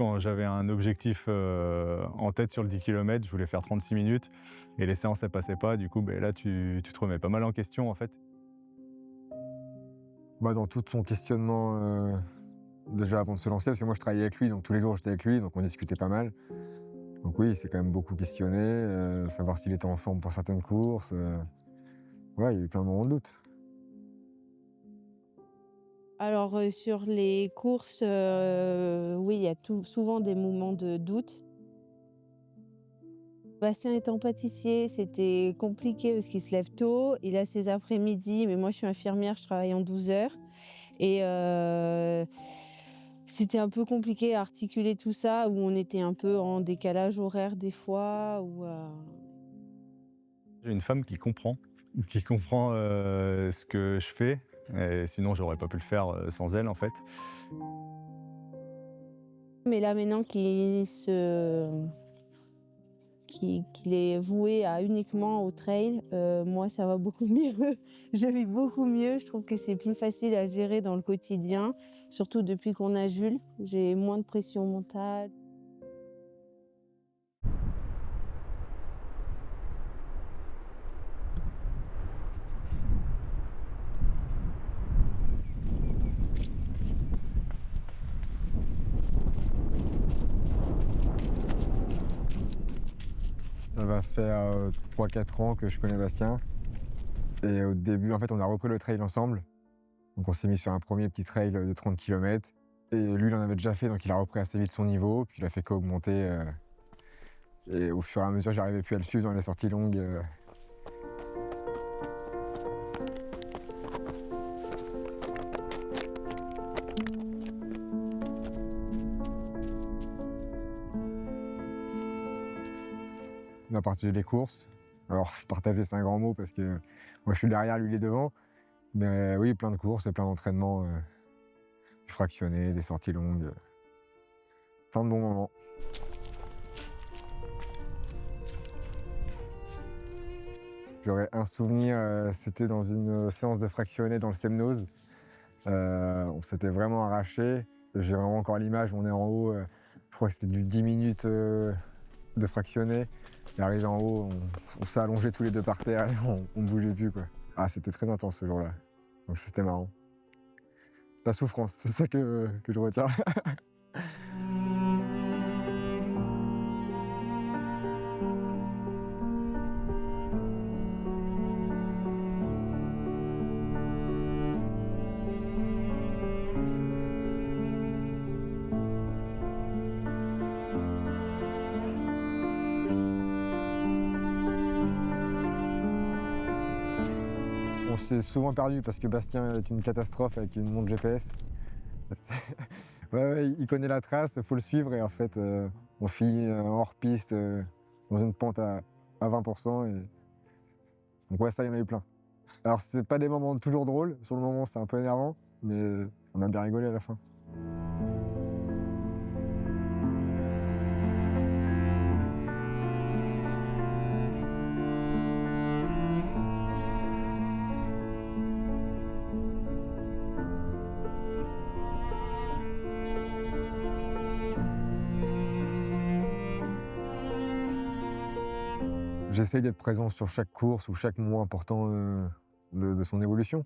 quand j'avais un objectif, en tête sur le 10 kilomètres, je voulais faire 36 minutes et les séances, elles passaient pas. Du coup, beh, là, tu te remets pas mal en question, en fait. Bah, dans tout son questionnement, déjà avant de se lancer, parce que moi je travaillais avec lui, donc tous les jours j'étais avec lui, donc on discutait pas mal. Donc oui, il s'est quand même beaucoup questionné, savoir s'il était en forme pour certaines courses, ouais, il y a eu plein de moments de doute. Alors, sur les courses, oui, il y a souvent des moments de doute. Bastien étant pâtissier, c'était compliqué parce qu'il se lève tôt, il a ses après-midi, mais moi je suis infirmière, je travaille en 12 heures et c'était un peu compliqué à articuler tout ça, où on était un peu en décalage horaire des fois, J'ai une femme qui comprend, ce que je fais et sinon j'aurais pas pu le faire, sans elle, en fait. mais là maintenant qu'il est voué à uniquement au trail, moi ça va beaucoup mieux. Je vis beaucoup mieux, je trouve que c'est plus facile à gérer dans le quotidien, surtout depuis qu'on a Jules. J'ai moins de pression mentale. Ça va faire 3-4 ans que je connais Bastien et au début, en fait, on a repris le trail ensemble. Donc on s'est mis sur un premier petit trail de 30 kilomètres et lui, il en avait déjà fait, donc il a repris assez vite son niveau, puis il a fait qu'augmenter, et au fur et à mesure, j'arrivais plus à le suivre dans les sorties longues. On a partagé les courses. Alors partager, c'est un grand mot parce que moi je suis derrière, lui il est devant. Mais oui, plein de courses et plein d'entraînements, du fractionné, des sorties longues, plein de bons moments. J'aurais un souvenir, c'était dans une séance de fractionné dans le Semnoz. On s'était vraiment arraché. J'ai vraiment encore l'image, on est en haut, je crois que c'était du 10 minutes de fractionné. Et arrivé en haut, on s'est allongés tous les deux par terre et on bougeait plus, quoi. Ah, c'était très intense ce jour-là. Donc c'était marrant. La souffrance, c'est ça que je retiens. On s'est souvent perdu parce que Bastien est une catastrophe avec une montre GPS. Ouais, ouais, il connaît la trace, il faut le suivre et en fait, on finit en hors-piste, dans une pente à 20%. Donc ouais, ça, il y en a eu plein. Alors c'est pas des moments toujours drôles, sur le moment c'est un peu énervant, mais on a bien rigolé à la fin. J'essaye d'être présent sur chaque course ou chaque moment important de son évolution.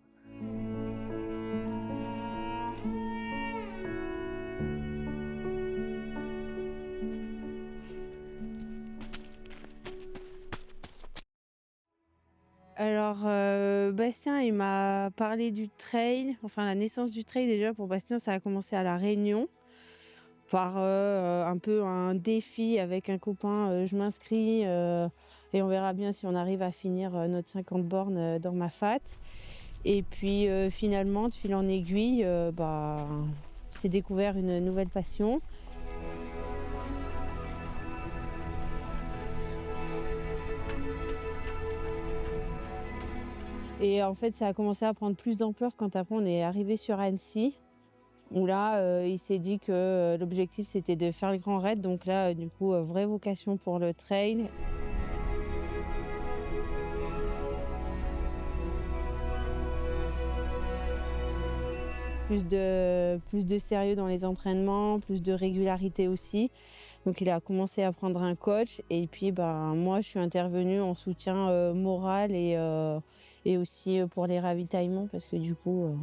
Alors, Bastien, il m'a parlé du trail, enfin la naissance du trail déjà pour Bastien, ça a commencé à La Réunion par, un peu un défi avec un copain, je m'inscris, et on verra bien si on arrive à finir, notre 50 bornes, dans ma fat. Et puis, finalement, de fil en aiguille, j'ai découvert une nouvelle passion. Et en fait, ça a commencé à prendre plus d'ampleur quand après on est arrivé sur Annecy, où là, il s'est dit que l'objectif c'était de faire le grand raid. Donc là, du coup, vraie vocation pour le trail. plus de sérieux dans les entraînements, plus de régularité aussi. Donc il a commencé à prendre un coach et puis moi je suis intervenue en soutien moral et aussi pour les ravitaillements parce que du coup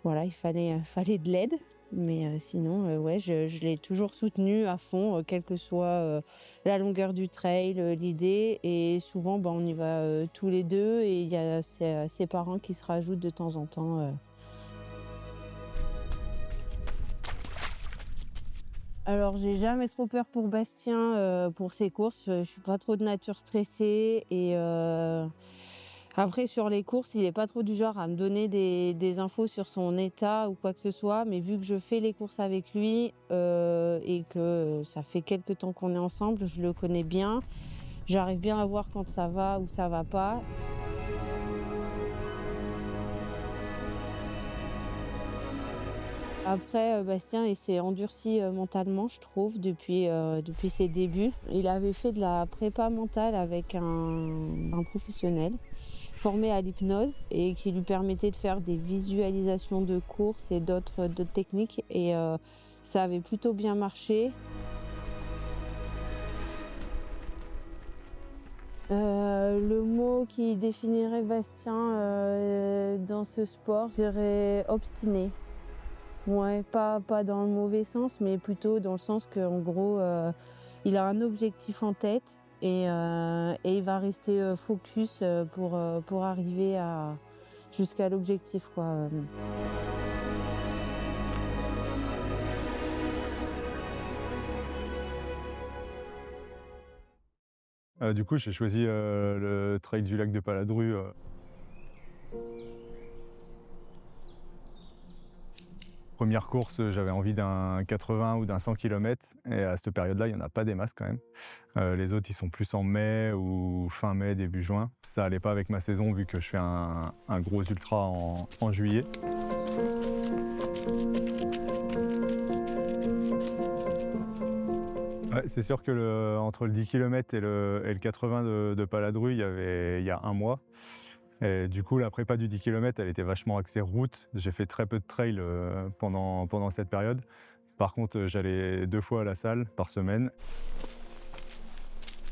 voilà, il fallait de l'aide. Mais sinon, ouais, je l'ai toujours soutenu à fond, quelle que soit la longueur du trail, l'idée. Et souvent, on y va tous les deux et il y a ses parents qui se rajoutent de temps en temps. Alors, j'ai jamais trop peur pour Bastien pour ses courses. Je suis pas trop de nature stressée et après sur les courses, il est pas trop du genre à me donner des infos sur son état ou quoi que ce soit. Mais vu que je fais les courses avec lui et que ça fait quelques temps qu'on est ensemble, je le connais bien. J'arrive bien à voir quand ça va ou ça va pas. Après, Bastien, il s'est endurci mentalement, je trouve, depuis ses débuts. Il avait fait de la prépa mentale avec un professionnel formé à l'hypnose et qui lui permettait de faire des visualisations de courses et d'autres techniques. Et ça avait plutôt bien marché. Le mot qui définirait Bastien dans ce sport, je dirais obstiné. Ouais, pas dans le mauvais sens, mais plutôt dans le sens qu'en gros, il a un objectif en tête et il va rester focus pour arriver jusqu'à l'objectif, quoi. Du coup, j'ai choisi le trail du lac de Paladru. Première course, j'avais envie d'un 80 ou d'un 100 km et à cette période-là, il n'y en a pas des masses quand même. Les autres, ils sont plus en mai ou fin mai, début juin. Ça allait pas avec ma saison vu que je fais un gros ultra en juillet. Ouais, c'est sûr que entre le 10 km et le 80 de Paladru, il y a un mois. Et du coup, la prépa du 10 km, elle était vachement axée route. J'ai fait très peu de trail pendant cette période. Par contre, j'allais 2 fois à la salle par semaine.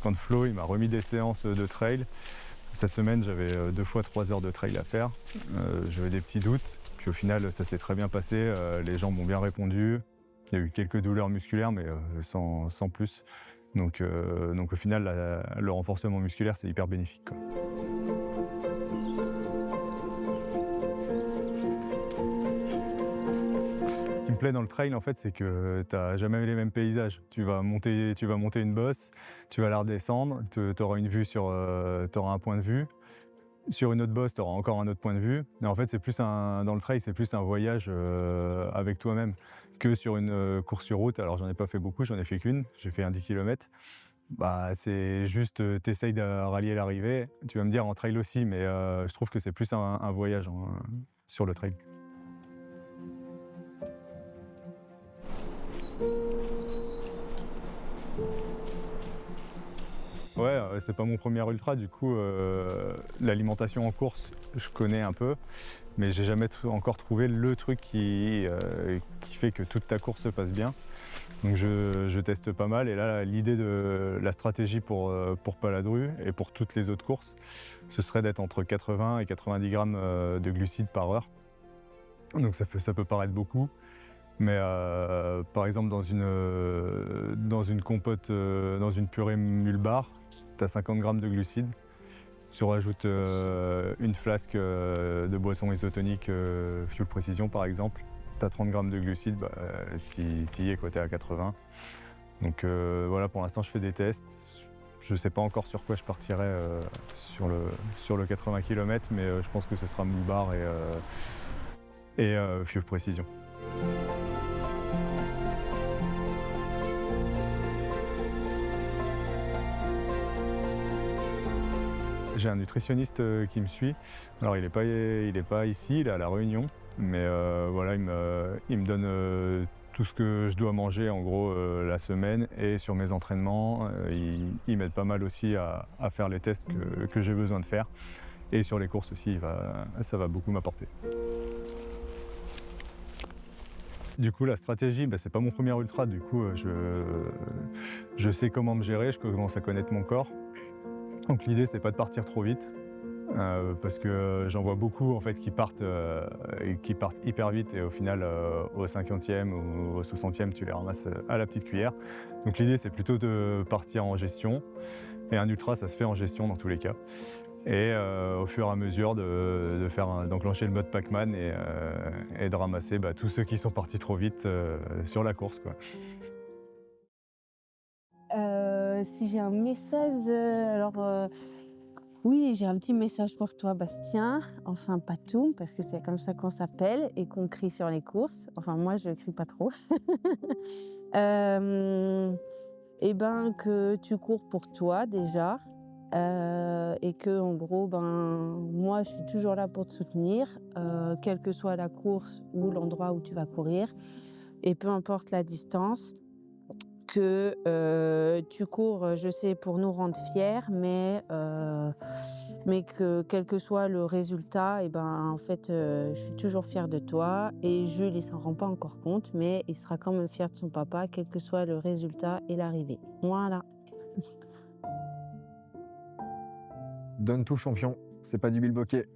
Quand Flo, il m'a remis des séances de trail. Cette semaine, j'avais 2 fois 3 heures de trail à faire. J'avais des petits doutes. Puis au final, ça s'est très bien passé. Les gens m'ont bien répondu. Il y a eu quelques douleurs musculaires, mais sans plus. Donc au final, le renforcement musculaire, c'est hyper bénéfique, quoi. Ce qui me plaît dans le trail, en fait, c'est que tu n'as jamais les mêmes paysages. Tu vas monter une bosse, tu vas la redescendre, tu auras une vue t'auras un point de vue. Sur une autre bosse, tu auras encore un autre point de vue. Et en fait, dans le trail, c'est plus un voyage avec toi-même que sur une course sur route. Alors, j'en ai pas fait beaucoup, j'en ai fait qu'une. J'ai fait un 10 km. C'est juste, tu essayes de rallier l'arrivée. Tu vas me dire en trail aussi, mais je trouve que c'est plus un voyage sur le trail. Ouais, c'est pas mon premier ultra, du coup, l'alimentation en course, je connais un peu, mais j'ai jamais encore trouvé le truc qui fait que toute ta course se passe bien. Donc je teste pas mal, et là, l'idée de la stratégie pour Paladru et pour toutes les autres courses, ce serait d'être entre 80 et 90 grammes de glucides par heure. Donc ça peut paraître beaucoup. Mais par exemple, dans une compote, dans une purée Mulbar, tu as 50 grammes de glucides. Tu rajoutes une flasque de boisson isotonique Fuel Précision, par exemple. Tu as 30 grammes de glucides, tu y es, tu es à 80. Donc voilà, pour l'instant, je fais des tests. Je ne sais pas encore sur quoi je partirai sur le 80 km, mais je pense que ce sera Mulbar et Fuel Précision. J'ai un nutritionniste qui me suit. Alors il est pas ici, il est à La Réunion, mais voilà, il me donne tout ce que je dois manger en gros la semaine, et sur mes entraînements, il m'aide pas mal aussi à faire les tests que j'ai besoin de faire, et sur les courses aussi, ça va beaucoup m'apporter. Du coup, la stratégie, c'est pas mon premier ultra, du coup, je sais comment me gérer, je commence à connaître mon corps. Donc l'idée, c'est pas de partir trop vite, parce que j'en vois beaucoup en fait qui partent hyper vite et au final, au 50e ou au 60e, tu les ramasses à la petite cuillère. Donc l'idée, c'est plutôt de partir en gestion. Et un ultra, ça se fait en gestion dans tous les cas. Et au fur et à mesure d'enclencher le mode Pac-Man et de ramasser tous ceux qui sont partis trop vite sur la course, quoi. Si j'ai un message, oui, j'ai un petit message pour toi, Bastien. Enfin, pas tout, parce que c'est comme ça qu'on s'appelle et qu'on crie sur les courses. Enfin, moi, je crie pas trop. Et que tu cours pour toi déjà. Et que en gros, moi, je suis toujours là pour te soutenir, quelle que soit la course ou l'endroit où tu vas courir, et peu importe la distance, que tu cours, je sais, pour nous rendre fiers, mais que quel que soit le résultat, en fait, je suis toujours fière de toi. Et Jules, il s'en rend pas encore compte, mais il sera quand même fier de son papa, quel que soit le résultat et l'arrivée. Voilà. Donne tout, champion. C'est pas du bilboquet.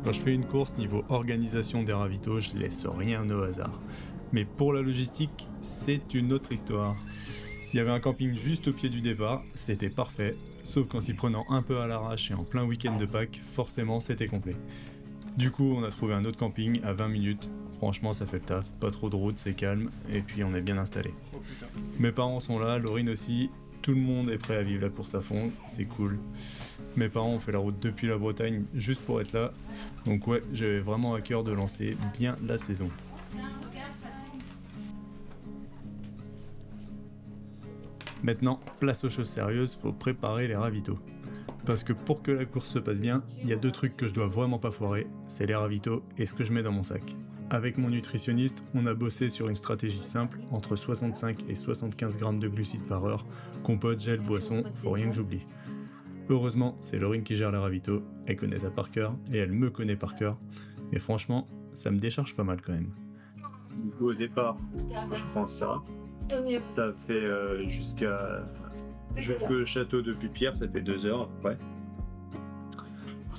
Quand je fais une course niveau organisation des ravitaux, je laisse rien au hasard. Mais pour la logistique, c'est une autre histoire. Il y avait un camping juste au pied du départ, c'était parfait, sauf qu'en s'y prenant un peu à l'arrache et en plein week-end de Pâques, forcément c'était complet. Du coup, on a trouvé un autre camping à 20 minutes. Franchement, ça fait le taf, pas trop de route, c'est calme, et puis on est bien installé. Mes parents sont là, Laurine aussi, tout le monde est prêt à vivre la course à fond, c'est cool. Mes parents ont fait la route depuis la Bretagne juste pour être là, donc ouais, j'avais vraiment à cœur de lancer bien la saison. Maintenant, place aux choses sérieuses, faut préparer les ravitaux. Parce que pour que la course se passe bien, il y a 2 trucs que je dois vraiment pas foirer, c'est les ravitaux et ce que je mets dans mon sac. Avec mon nutritionniste, on a bossé sur une stratégie simple, entre 65 et 75 grammes de glucides par heure, compote, gel, boisson, faut rien que j'oublie. Heureusement, c'est Laurine qui gère les ravitaux, elle connaît ça par cœur, et elle me connaît par cœur, et franchement, ça me décharge pas mal quand même. Du coup, au départ, je prends ça. Ça fait jusqu'au château de Pupierre, ça fait 2 heures à peu près.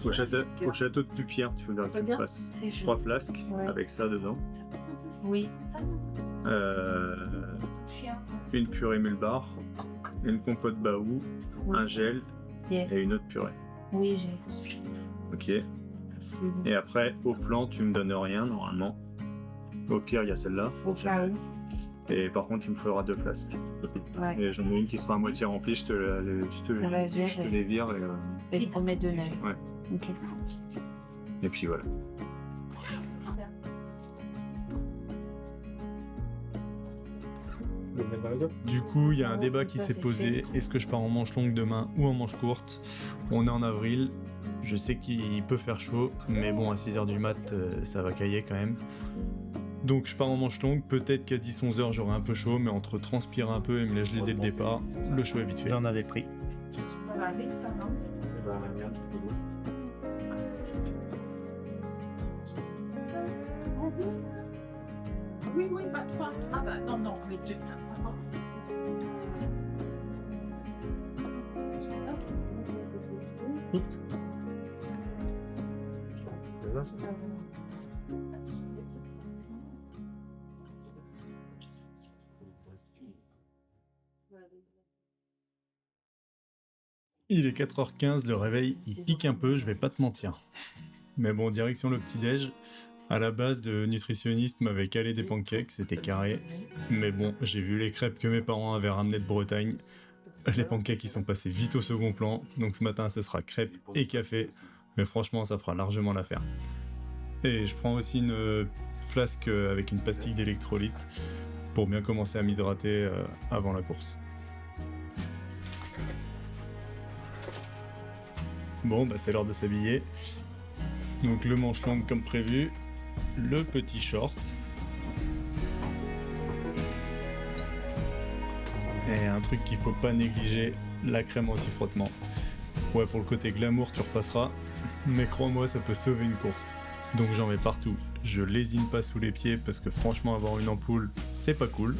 Au château de Pupierre, tu faudra que tu passes 3 flasques avec ça dedans. Oui. Une purée mulbar, une compote baou, un gel Yes. et une autre purée. Oui, j'ai. Ok. Et après, au plan, tu me donnes rien normalement. Au pire, il y a celle-là. Au cas où. Et par contre, il me faudra 2 flasques. Ouais. Et j'en ai une qui sera à moitié remplie, je te les vire. Et je promets de neige. Ouais. Ok. Et puis voilà. Du coup, il y a un débat qui s'est posé, est-ce que je pars en manche longue demain ou en manche courte ? On est en avril, je sais qu'il peut faire chaud, mais bon, à 6h du mat, ça va cailler quand même. Donc je pars en manche longue, peut-être qu'à 10-11h j'aurai un peu chaud, mais entre transpirer un peu et me la geler dès le départ, le chaud est vite fait. J'en avais pris. Ça va vite, ça, non ? Oui, pas toi. Ah bah non, mais tu... Il est 4h15, le réveil il pique un peu, je vais pas te mentir. Mais bon, direction le petit-déj. À la base, le nutritionniste m'avait calé des pancakes, c'était carré. Mais bon, j'ai vu les crêpes que mes parents avaient ramenées de Bretagne. Les pancakes ils sont passés vite au second plan, donc ce matin ce sera crêpes et café. Mais franchement, ça fera largement l'affaire. Et je prends aussi une flasque avec une pastille d'électrolyte pour bien commencer à m'hydrater avant la course. Bon, c'est l'heure de s'habiller. Donc le manche longue comme prévu, le petit short, un truc qu'il faut pas négliger, la crème anti-frottement. Ouais, pour le côté glamour, tu repasseras, mais crois-moi, ça peut sauver une course. Donc j'en mets partout. Je lésine pas sous les pieds parce que franchement, avoir une ampoule, c'est pas cool.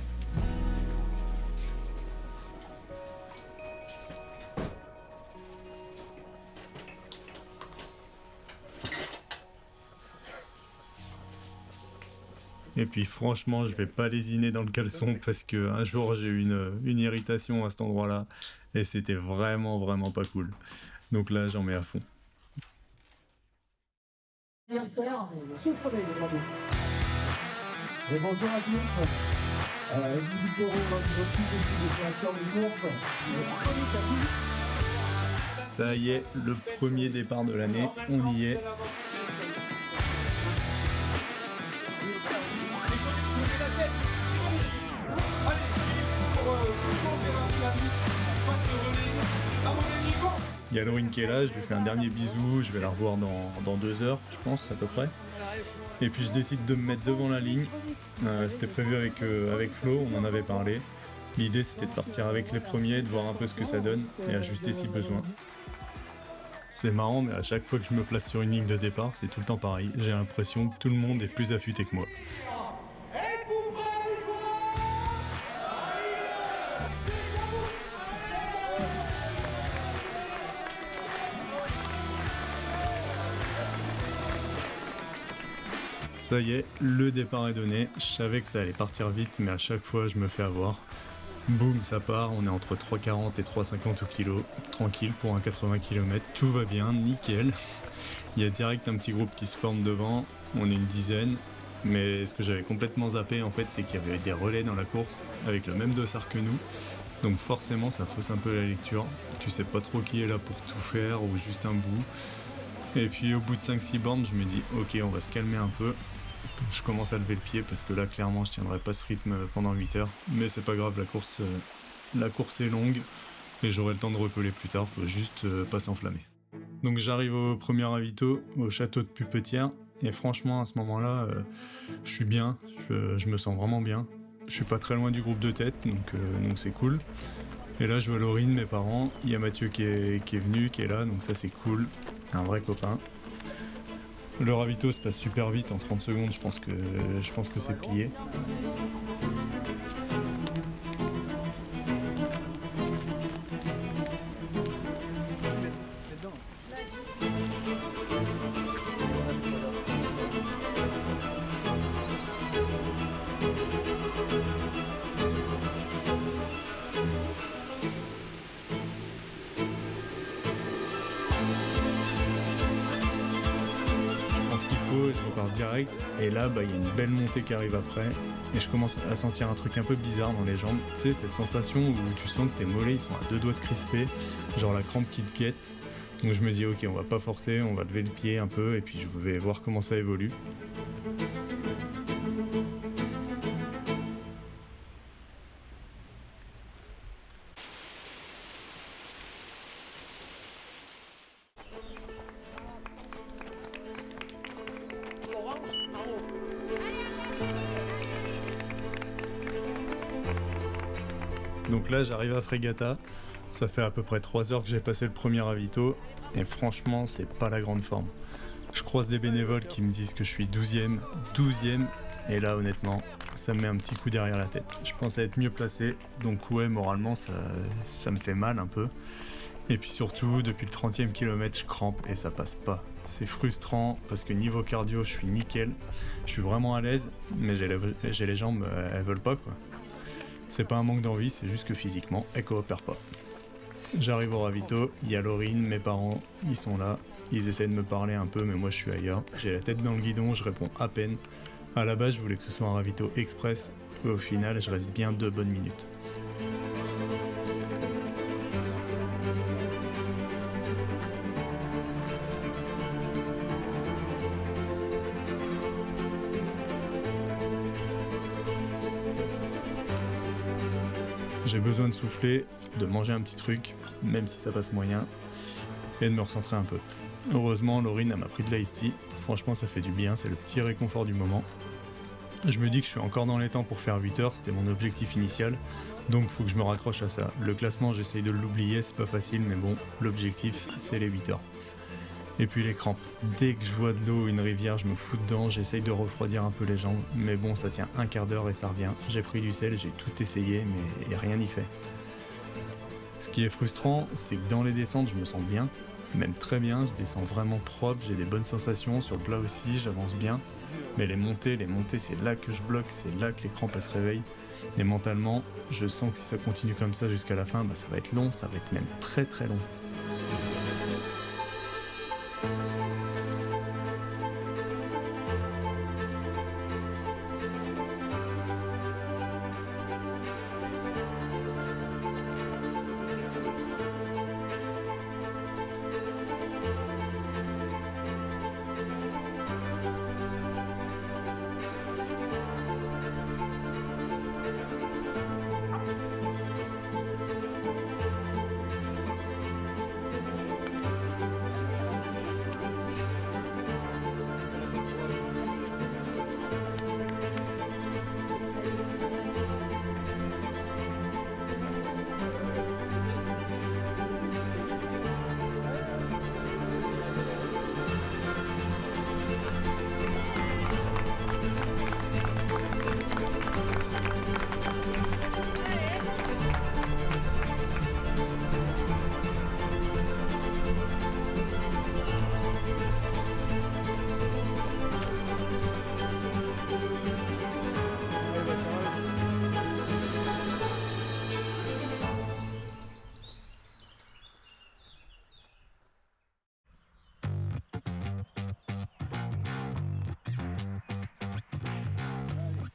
Et puis franchement, je vais pas lésiner dans le caleçon parce que un jour j'ai eu une irritation à cet endroit-là et c'était vraiment pas cool. Donc là, j'en mets à fond. Et bonjour à tous. Élie Toro, votre directeur de course. Ça y est, le premier départ de l'année, on y est. Il y a Laurine qui est là, je lui fais un dernier bisou, je vais la revoir dans 2 heures, je pense, à peu près. Et puis je décide de me mettre devant la ligne. C'était prévu avec Flo, on en avait parlé. L'idée c'était de partir avec les premiers, de voir un peu ce que ça donne et ajuster si besoin. C'est marrant, mais à chaque fois que je me place sur une ligne de départ, c'est tout le temps pareil. J'ai l'impression que tout le monde est plus affûté que moi. Ça y est, le départ est donné. Je savais que ça allait partir vite, mais à chaque fois, je me fais avoir. Boum, ça part, on est entre 3,40 et 3,50 au kilo. Tranquille pour un 80 km, tout va bien, nickel. Il y a direct un petit groupe qui se forme devant, on est une dizaine. Mais ce que j'avais complètement zappé, en fait, c'est qu'il y avait des relais dans la course, avec le même dossard que nous. Donc forcément, ça fausse un peu la lecture. Tu sais pas trop qui est là pour tout faire, ou juste un bout. Et puis au bout de 5-6 bornes, je me dis ok, on va se calmer un peu. Je commence à lever le pied parce que là clairement je tiendrai pas ce rythme pendant 8 heures. Mais c'est pas grave, la course est longue et j'aurai le temps de recoller plus tard, faut juste pas s'enflammer. Donc j'arrive au premier ravito, au château de Pupetière, et franchement à ce moment-là, je suis bien, je me sens vraiment bien. Je suis pas très loin du groupe de tête, donc c'est cool. Et là je vois Laurine, mes parents, il y a Mathieu qui est venu, qui est là, donc ça c'est cool. Un vrai copain. Le ravito se passe super vite, en 30 secondes, je pense que c'est plié. Je repars direct et là il y a une belle montée qui arrive après et je commence à sentir un truc un peu bizarre dans les jambes, tu sais, cette sensation où tu sens que tes mollets ils sont à 2 doigts de crisper, genre la crampe qui te guette. Donc je me dis ok, on va pas forcer, on va lever le pied un peu et puis je vais voir comment ça évolue. Donc là j'arrive à Fregata, ça fait à peu près 3 heures que j'ai passé le premier ravito et franchement c'est pas la grande forme. Je croise des bénévoles qui me disent que je suis 12e et là honnêtement ça me met un petit coup derrière la tête. Je pensais être mieux placé, donc ouais moralement ça me fait mal un peu. Et puis surtout depuis le 30e kilomètre je crampe et ça passe pas. C'est frustrant parce que niveau cardio je suis nickel, je suis vraiment à l'aise mais j'ai les jambes, elles veulent pas quoi. C'est pas un manque d'envie, c'est juste que physiquement, elle coopère pas. J'arrive au ravito, il y a Laurine, mes parents, ils sont là. Ils essaient de me parler un peu, mais moi je suis ailleurs. J'ai la tête dans le guidon, je réponds à peine. À la base, je voulais que ce soit un ravito express, et au final, je reste bien 2 bonnes minutes. J'ai besoin de souffler, de manger un petit truc, même si ça passe moyen, et de me recentrer un peu. Heureusement, Laurine m'a pris de l'ice tea. Franchement, ça fait du bien, c'est le petit réconfort du moment. Je me dis que je suis encore dans les temps pour faire 8 heures, c'était mon objectif initial, donc faut que je me raccroche à ça. Le classement, j'essaye de l'oublier, c'est pas facile, mais bon, l'objectif, c'est les 8 heures. Et puis les crampes. Dès que je vois de l'eau ou une rivière, je me fous dedans, j'essaye de refroidir un peu les jambes, mais bon, ça tient un quart d'heure et ça revient. J'ai pris du sel, j'ai tout essayé, mais rien n'y fait. Ce qui est frustrant, c'est que dans les descentes, je me sens bien, même très bien, je descends vraiment propre, j'ai des bonnes sensations, sur le plat aussi, j'avance bien. Mais les montées, c'est là que je bloque, c'est là que les crampes elles se réveillent. Et mentalement, je sens que si ça continue comme ça jusqu'à la fin, ça va être long, ça va être même très très long.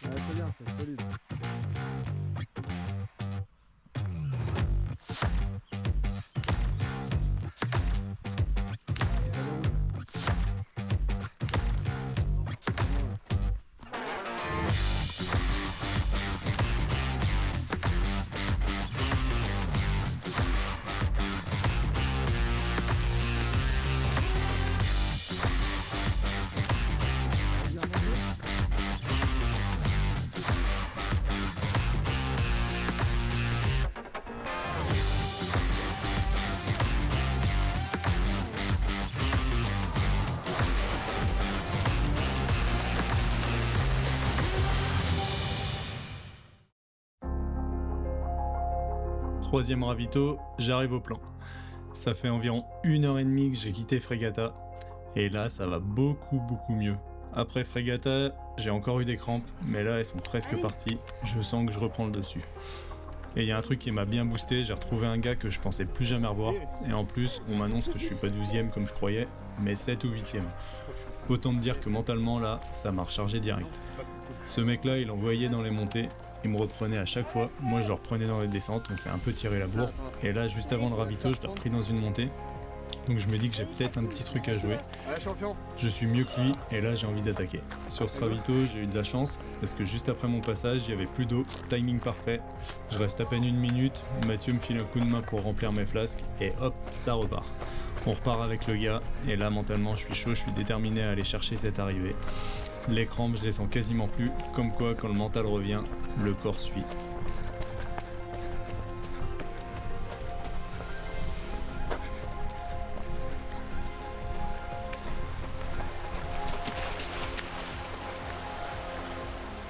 Ouais, c'est bien, c'est solide. Troisième ravito, j'arrive au plan. Ça fait environ 1h30 que j'ai quitté Fregata, et là ça va beaucoup mieux. Après Fregata, j'ai encore eu des crampes, mais là elles sont presque parties, je sens que je reprends le dessus. Et il y a un truc qui m'a bien boosté, j'ai retrouvé un gars que je pensais plus jamais revoir, et en plus on m'annonce que je suis pas 12ème comme je croyais, mais 7 ou 8ème. Autant te dire que mentalement là, ça m'a rechargé direct. Ce mec là il envoyait dans les montées, il me reprenait à chaque fois, moi je le reprenais dans les descentes, on s'est un peu tiré la bourre, et là juste avant le ravito je l'ai repris dans une montée, donc je me dis que j'ai peut-être un petit truc à jouer. Je suis mieux que lui, et là j'ai envie d'attaquer. Sur ce ravito j'ai eu de la chance, parce que juste après mon passage il n'y avait plus d'eau, timing parfait, je reste à peine 1 minute, Mathieu me file un coup de main pour remplir mes flasques, et hop, ça repart. On repart avec le gars, et là mentalement je suis chaud, je suis déterminé à aller chercher cette arrivée. Les crampes, je les sens quasiment plus, comme quoi quand le mental revient, le corps suit.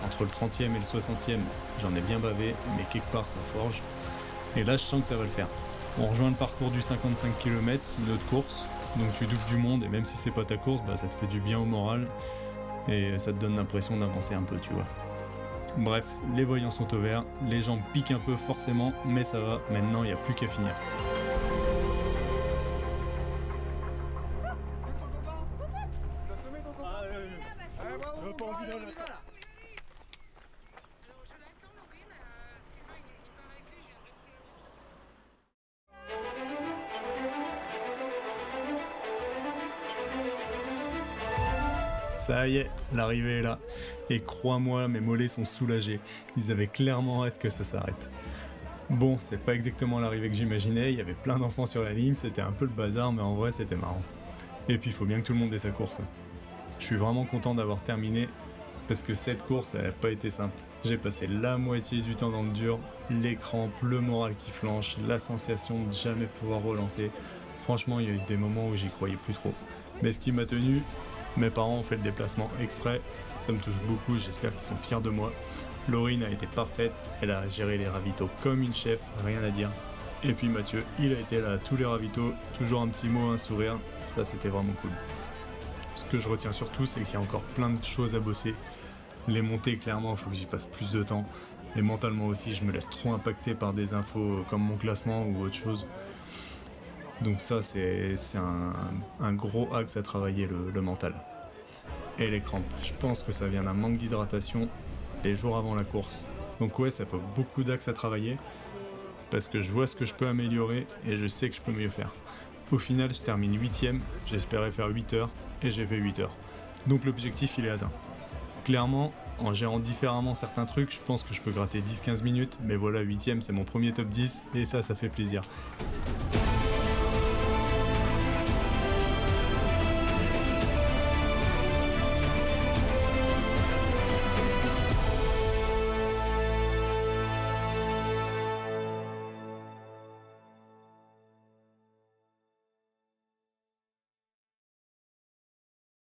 Entre le 30e et le 60e, j'en ai bien bavé, mais quelque part ça forge. Et là je sens que ça va le faire. On rejoint le parcours du 55 km, une autre course, donc tu doubles du monde, et même si c'est pas ta course, ça te fait du bien au moral. Et ça te donne l'impression d'avancer un peu, tu vois. Bref, les voyants sont au vert, les jambes piquent un peu forcément, mais ça va, maintenant il n'y a plus qu'à finir. Ça y est, l'arrivée est là. Et crois-moi, mes mollets sont soulagés. Ils avaient clairement hâte que ça s'arrête. Bon, c'est pas exactement l'arrivée que j'imaginais, il y avait plein d'enfants sur la ligne, c'était un peu le bazar, mais en vrai c'était marrant. Et puis il faut bien que tout le monde ait sa course. Je suis vraiment content d'avoir terminé, parce que cette course, elle n'a pas été simple. J'ai passé la moitié du temps dans le dur, les crampes, le moral qui flanche, la sensation de jamais pouvoir relancer. Franchement, il y a eu des moments où j'y croyais plus trop. Mais ce qui m'a tenu, mes parents ont fait le déplacement exprès, ça me touche beaucoup, j'espère qu'ils sont fiers de moi. Laurine a été parfaite, elle a géré les ravitaux comme une chef, rien à dire. Et puis Mathieu, il a été là à tous les ravitaux, toujours un petit mot, un sourire, ça c'était vraiment cool. Ce que je retiens surtout, c'est qu'il y a encore plein de choses à bosser. Les montées, clairement, il faut que j'y passe plus de temps. Et mentalement aussi, je me laisse trop impacter par des infos comme mon classement ou autre chose. Donc ça, c'est un gros axe à travailler, le mental. Et les crampes, je pense que ça vient d'un manque d'hydratation les jours avant la course. Donc ouais, ça fait beaucoup d'axes à travailler, parce que je vois ce que je peux améliorer et je sais que je peux mieux faire. Au final, je termine 8ème, j'espérais faire 8 heures, et j'ai fait 8 heures. Donc l'objectif, il est atteint. Clairement, en gérant différemment certains trucs, je pense que je peux gratter 10-15 minutes, mais voilà, 8ème, c'est mon premier top 10, et ça fait plaisir.